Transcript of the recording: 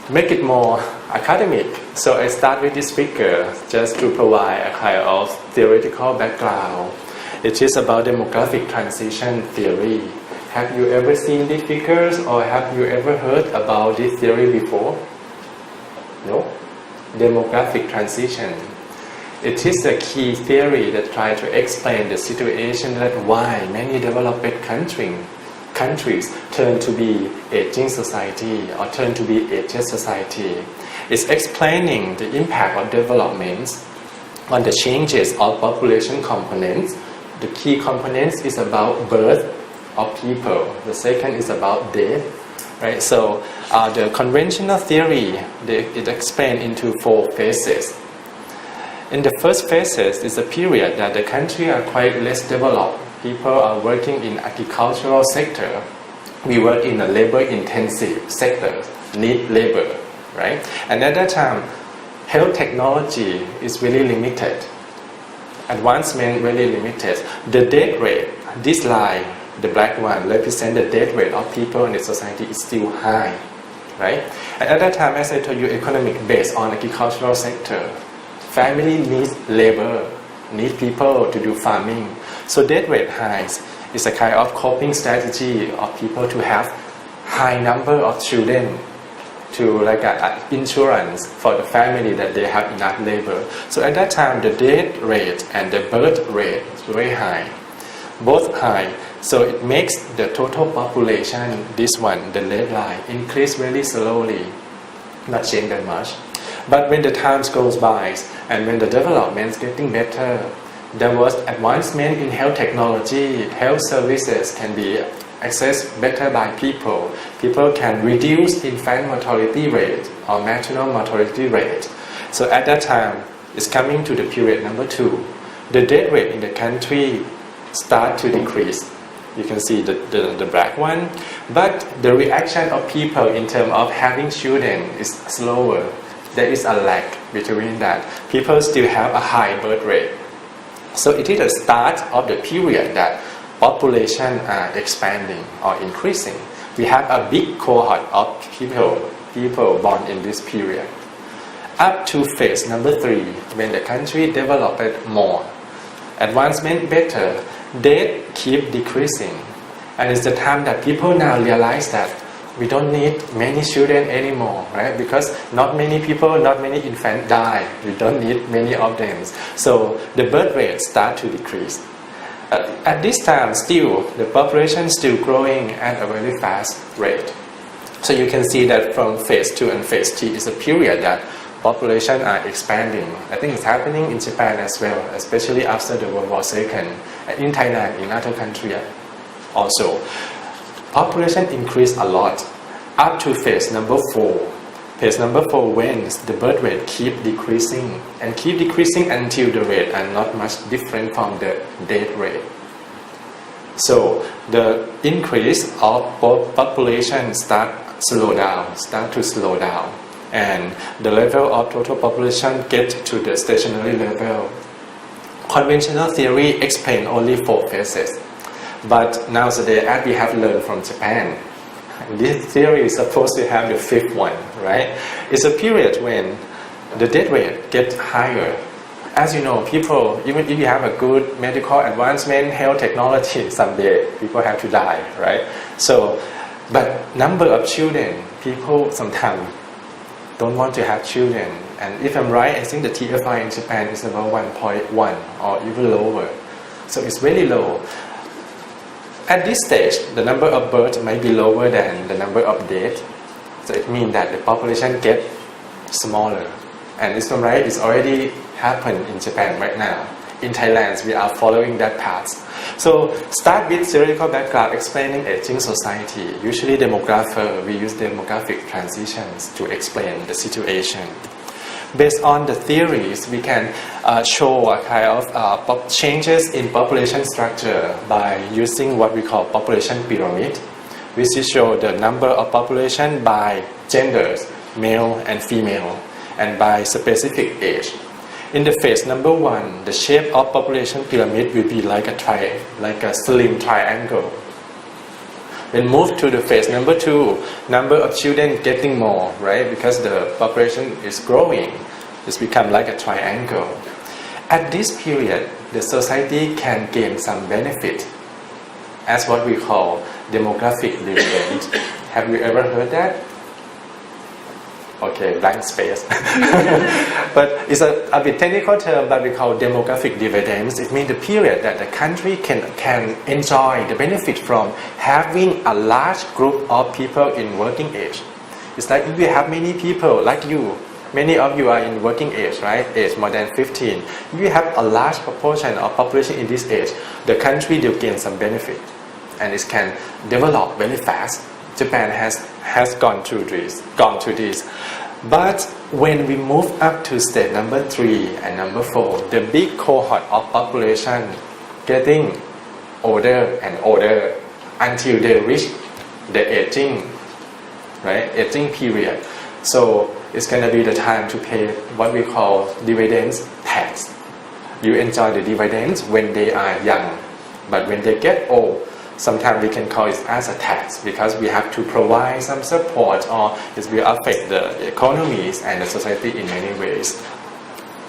make it more academic, so I start with this figure just to provide a kind of theoretical background. It is about demographic transition theory. Have you ever seen these figures or have you ever heard about this theory before? No? Demographic transition. It is a key theory that tries to explain the situation that why many developed countries turn to be aging society or turn to be aged society. It's explaining the impact of developments on the changes of population components. The key components is about birth of people. The second is about death. Right? So the conventional theory, it explained into 4 phases. In the first phases is a period that the country are quite less developed. People are working in agricultural sector. We work in a labor-intensive sector, need labor, right? And at that time, health technology is really limited. Advancement really limited. The death rate, this line, the black one, represents the death rate of people in the society is still high, right? And at that time, as I told you, economic based on agricultural sector. Family needs labor, need people to do farming. So death rate high is a kind of coping strategy of people to have high number of children to like insurance for the family that they have enough labor. So at that time the death rate and the birth rate is very high, both high. So it makes the total population, this one, the red line, increase really slowly, not change that much. But when the times goes by and when the development is getting better, there was advancement in health technology, health services can be accessed better by people. People can reduce infant mortality rate or maternal mortality rate. So at that time, it's coming to the period number 2. The death rate in the country start to decrease. You can see the black one. But the reaction of people in terms of having children is slower. There is a lag between that. People still have a high birth rate. So it is the start of the period that population are expanding or increasing. We have a big cohort of people born in this period. Up to phase number 3, when the country developed more, advancement better, death keep decreasing. And it's the time that people now realize that we don't need many children anymore, right? Because not many people, not many infants die. We don't need many of them. So the birth rate start to decrease. At this time, still, the population is still growing at a very fast rate. So you can see that from phase 2 and phase 3 is a period that population are expanding. I think it's happening in Japan as well, especially after the World War II, and in Thailand, in other countries also. Population increased a lot up to phase number 4. Phase number 4, when the birth rate keep decreasing and keep decreasing until the rate are not much different from the death rate. So the increase of population start to slow down, and the level of total population get to the stationary level. Conventional theory explain only 4 phases. But nowadays, as we have learned from Japan, this theory is supposed to have the 5th one, right? It's a period when the death rate gets higher. As you know, people, even if you have a good medical advancement, health technology, someday people have to die, right? So, but number of children, people sometimes don't want to have children. And if I'm right, I think the TFI in Japan is about 1.1 or even lower. So it's very low. At this stage, the number of births might be lower than the number of deaths. So it means that the population gets smaller. And if I'm right, it's already happened in Japan right now. In Thailand, we are following that path. So start with theoretical background explaining aging society. Usually we use demographic transitions to explain the situation. Based on the theories, we can show a kind of changes in population structure by using what we call population pyramid, which is show the number of population by genders, male and female, and by specific age. In the phase number 1, the shape of population pyramid will be like a slim triangle. Then move to the phase number 2, number of children getting more, right? Because the population is growing. It's become like a triangle. At this period, the society can gain some benefit as what we call demographic dividend. Have you ever heard that? Okay, blank space. But it's a bit technical term, but we call demographic dividends. It means the period that the country can enjoy the benefit from having a large group of people in working age. It's like if you have many people like you, many of you are in working age, right? Age more than 15. If you have a large proportion of population in this age, the country will gain some benefit, and it can develop very fast. Japan has gone through this. But when we move up to stage number 3 and number 4, the big cohort of population getting older and older until they reach the aging period. So it's going to be the time to pay what we call dividends tax. You enjoy the dividends when they are young, but when they get old, sometimes we can call it as a tax because we have to provide some support, or it will affect the economies and the society in many ways.